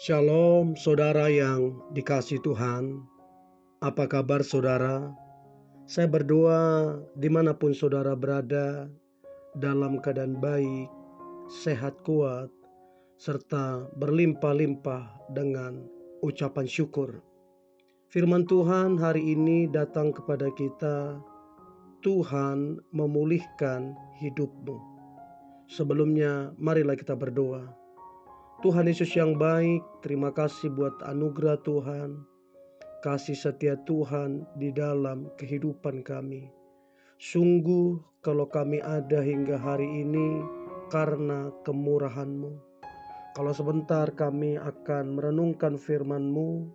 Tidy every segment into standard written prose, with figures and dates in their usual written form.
Shalom saudara yang dikasihi Tuhan. Apa kabar saudara? Saya berdoa dimanapun saudara berada dalam keadaan baik, sehat kuat, serta berlimpah-limpah dengan ucapan syukur. Firman Tuhan hari ini datang kepada kita, Tuhan memulihkan hidupmu. Sebelumnya marilah kita berdoa. Tuhan Yesus yang baik, terima kasih buat anugerah Tuhan, kasih setia Tuhan di dalam kehidupan kami. Sungguh kalau kami ada hingga hari ini karena kemurahan-Mu. Kalau sebentar kami akan merenungkan firman-Mu,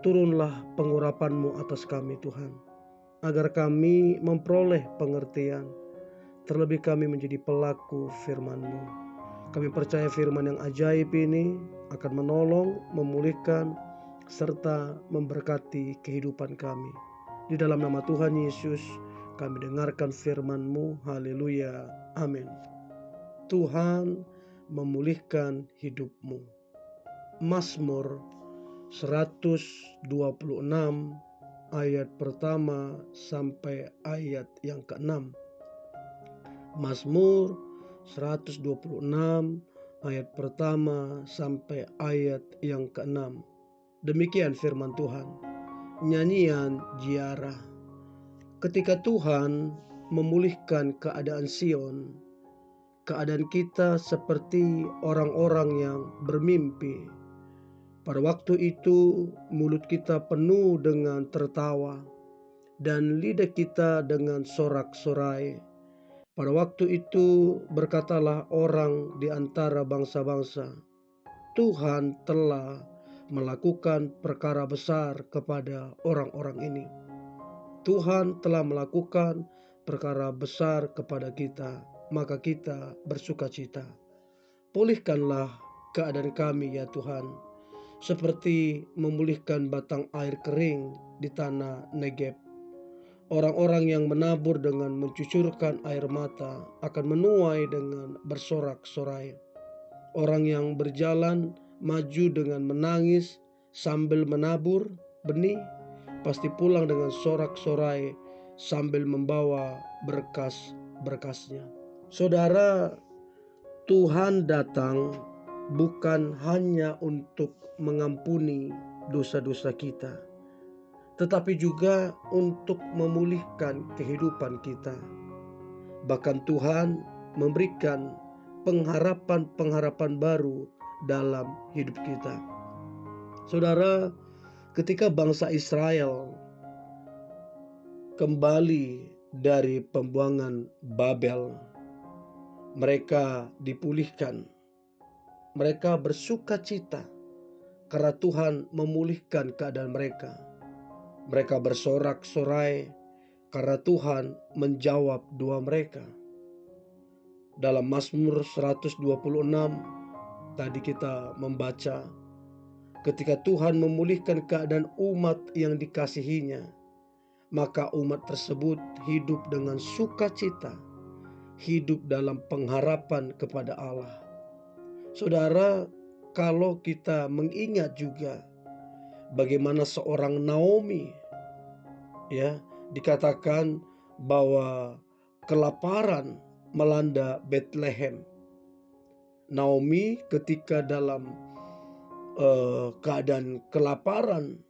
turunlah pengurapan-Mu atas kami Tuhan, agar kami memperoleh pengertian, terlebih kami menjadi pelaku firman-Mu. Kami percaya firman yang ajaib ini akan menolong, memulihkan, serta memberkati kehidupan kami. Di dalam nama Tuhan Yesus, kami dengarkan firman-Mu. Haleluya. Amin. Tuhan memulihkan hidupmu. Mazmur 126 ayat pertama sampai ayat yang ke-6. Mazmur 126 ayat pertama sampai ayat yang ke-6. Demikian firman Tuhan. Nyanyian ziarah. Ketika Tuhan memulihkan keadaan Sion, keadaan kita seperti orang-orang yang bermimpi. Pada waktu itu mulut kita penuh dengan tertawa dan lidah kita dengan sorak-sorai. Pada waktu itu berkatalah orang di antara bangsa-bangsa, Tuhan telah melakukan perkara besar kepada orang-orang ini. Tuhan telah melakukan perkara besar kepada kita, maka kita bersukacita. Pulihkanlah keadaan kami ya Tuhan, seperti memulihkan batang air kering di tanah Negeb. Orang-orang yang menabur dengan mencucurkan air mata akan menuai dengan bersorak-sorai. Orang yang berjalan maju dengan menangis sambil menabur benih pasti pulang dengan sorak-sorai sambil membawa berkas-berkasnya. Saudara, Tuhan datang bukan hanya untuk mengampuni dosa-dosa kita, tetapi juga untuk memulihkan kehidupan kita. Bahkan Tuhan memberikan pengharapan-pengharapan baru dalam hidup kita. Saudara, ketika bangsa Israel kembali dari pembuangan Babel, mereka dipulihkan. Mereka bersukacita karena Tuhan memulihkan keadaan mereka. Mereka bersorak-sorai karena Tuhan menjawab doa mereka. Dalam Mazmur 126 tadi kita membaca, ketika Tuhan memulihkan keadaan umat yang dikasihinya, maka umat tersebut hidup dengan sukacita, hidup dalam pengharapan kepada Allah. Saudara, kalau kita mengingat juga bagaimana seorang Naomi, dikatakan bahwa kelaparan melanda Bethlehem. Naomi ketika dalam keadaan kelaparan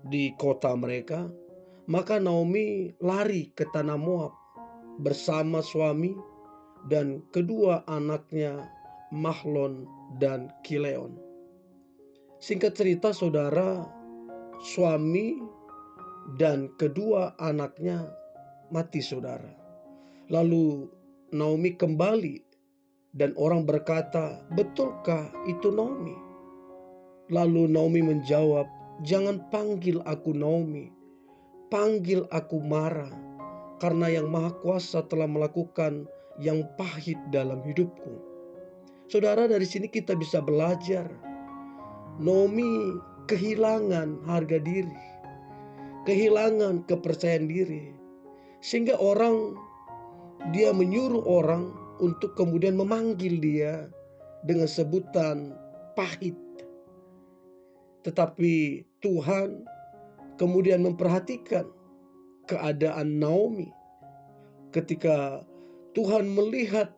di kota mereka, maka Naomi lari ke tanah Moab bersama suami dan kedua anaknya Mahlon dan Kileon. Singkat cerita saudara, suami dan kedua anaknya mati saudara. Lalu Naomi kembali dan orang berkata, betulkah itu Naomi? Lalu Naomi menjawab, jangan panggil aku Naomi, panggil aku Mara, karena yang Maha Kuasa telah melakukan yang pahit dalam hidupku. Saudara, dari sini kita bisa belajar. Naomi kehilangan harga diri, kehilangan kepercayaan diri, sehingga dia menyuruh orang untuk kemudian memanggil dia dengan sebutan pahit. Tetapi Tuhan kemudian memperhatikan keadaan Naomi. Ketika Tuhan melihat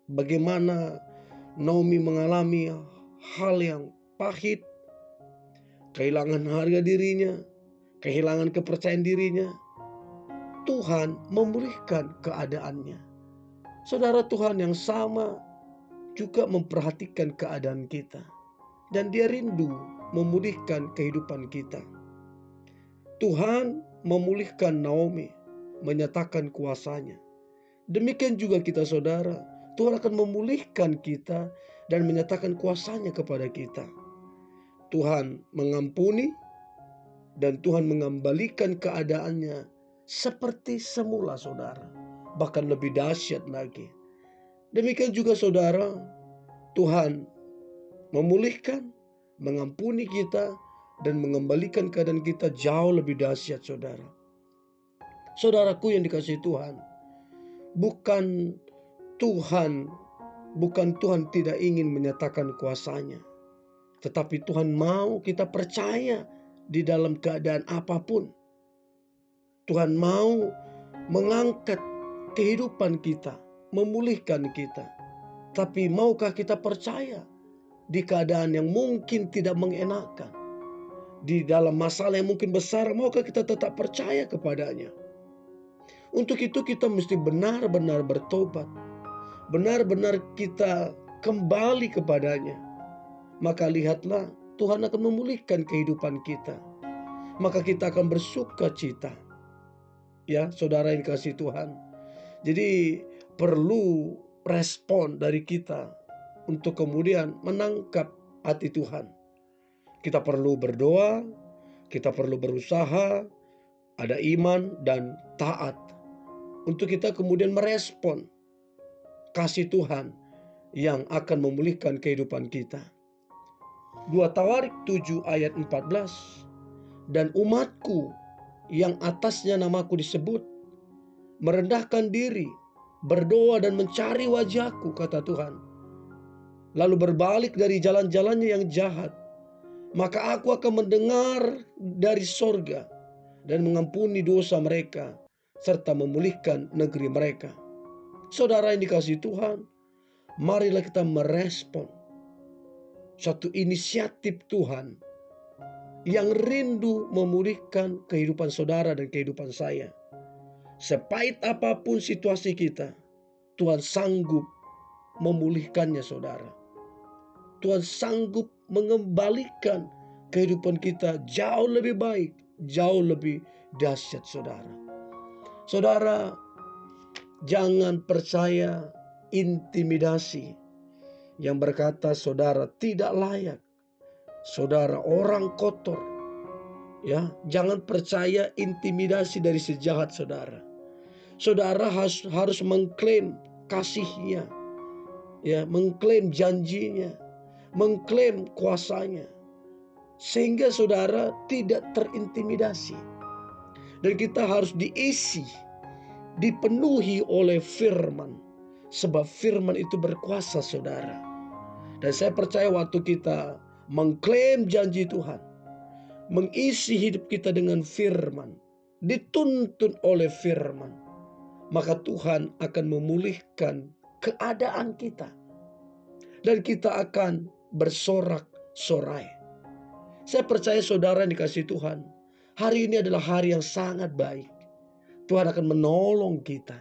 bagaimana Naomi mengalami hal yang pahit, kehilangan harga dirinya, kehilangan kepercayaan dirinya, Tuhan memulihkan keadaannya. Saudara, Tuhan yang sama juga memperhatikan keadaan kita, dan Dia rindu memulihkan kehidupan kita. Tuhan memulihkan Naomi, menyatakan kuasanya. Demikian juga kita, saudara. Tuhan akan memulihkan kita dan menyatakan kuasanya kepada kita. Tuhan mengampuni dan Tuhan mengembalikan keadaannya seperti semula, saudara. Bahkan lebih dahsyat lagi. Demikian juga, saudara, Tuhan memulihkan, mengampuni kita, dan mengembalikan keadaan kita jauh lebih dahsyat, saudara. Saudaraku yang dikasihi Tuhan, bukan Tuhan tidak ingin menyatakan kuasanya, tetapi Tuhan mau kita percaya di dalam keadaan apapun. Tuhan mau mengangkat kehidupan kita, memulihkan kita. Tapi maukah kita percaya di keadaan yang mungkin tidak mengenakan? Di dalam masalah yang mungkin besar, maukah kita tetap percaya kepadanya? Untuk itu kita mesti benar-benar bertobat. Benar-benar kita kembali kepadanya. Maka lihatlah, Tuhan akan memulihkan kehidupan kita. Maka kita akan bersuka cita. Ya, saudara yang dikasihi Tuhan. Jadi perlu respon dari kita untuk kemudian menangkap hati Tuhan. Kita perlu berdoa, kita perlu berusaha, ada iman dan taat. Untuk kita kemudian merespon kasih Tuhan yang akan memulihkan kehidupan kita. 2 Tawarik 7 ayat 14. Dan umatku yang atasnya namaku disebut, merendahkan diri, berdoa dan mencari wajahku, kata Tuhan. Lalu berbalik dari jalan-jalannya yang jahat, maka aku akan mendengar dari sorga dan mengampuni dosa mereka, serta memulihkan negeri mereka. Saudara yang dikasihi Tuhan, marilah kita merespon satu inisiatif Tuhan yang rindu memulihkan kehidupan saudara dan kehidupan saya. Sepahit apapun situasi kita, Tuhan sanggup memulihkannya, saudara. Tuhan sanggup mengembalikan kehidupan kita jauh lebih baik, jauh lebih dahsyat, saudara. Saudara, jangan percaya intimidasi yang berkata saudara tidak layak, saudara orang kotor. Ya, jangan percaya intimidasi dari sejahat saudara. Saudara harus mengklaim kasihnya, ya, mengklaim janjinya, mengklaim kuasanya, sehingga saudara tidak terintimidasi. Dan kita harus diisi, dipenuhi oleh firman, sebab firman itu berkuasa, saudara. Dan saya percaya waktu kita mengklaim janji Tuhan, mengisi hidup kita dengan firman, dituntun oleh firman, maka Tuhan akan memulihkan keadaan kita. Dan kita akan bersorak-sorai. Saya percaya saudara yang dikasihi Tuhan, hari ini adalah hari yang sangat baik. Tuhan akan menolong kita.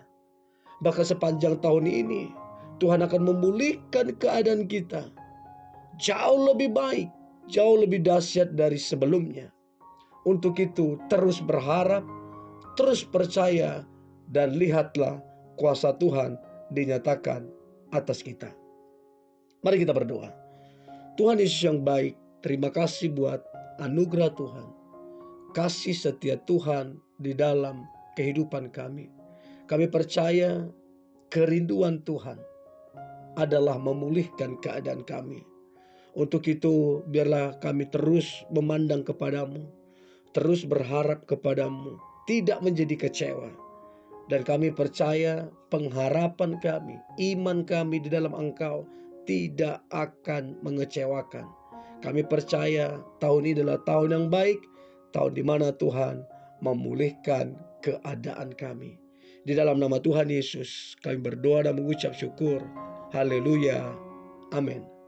Bahkan sepanjang tahun ini, Tuhan akan memulihkan keadaan kita jauh lebih baik, jauh lebih dahsyat dari sebelumnya. Untuk itu terus berharap, terus percaya, dan lihatlah kuasa Tuhan dinyatakan atas kita. Mari kita berdoa. Tuhan Yesus yang baik, terima kasih buat anugerah Tuhan, kasih setia Tuhan di dalam kehidupan kami. Kami percaya kerinduan Tuhan adalah memulihkan keadaan kami. Untuk itu biarlah kami terus memandang kepadamu, terus berharap kepadamu, tidak menjadi kecewa. Dan kami percaya pengharapan kami, iman kami di dalam Engkau tidak akan mengecewakan. Kami percaya tahun ini adalah tahun yang baik, tahun di mana Tuhan memulihkan keadaan kami. Di dalam nama Tuhan Yesus kami berdoa dan mengucap syukur. Haleluya. Amin.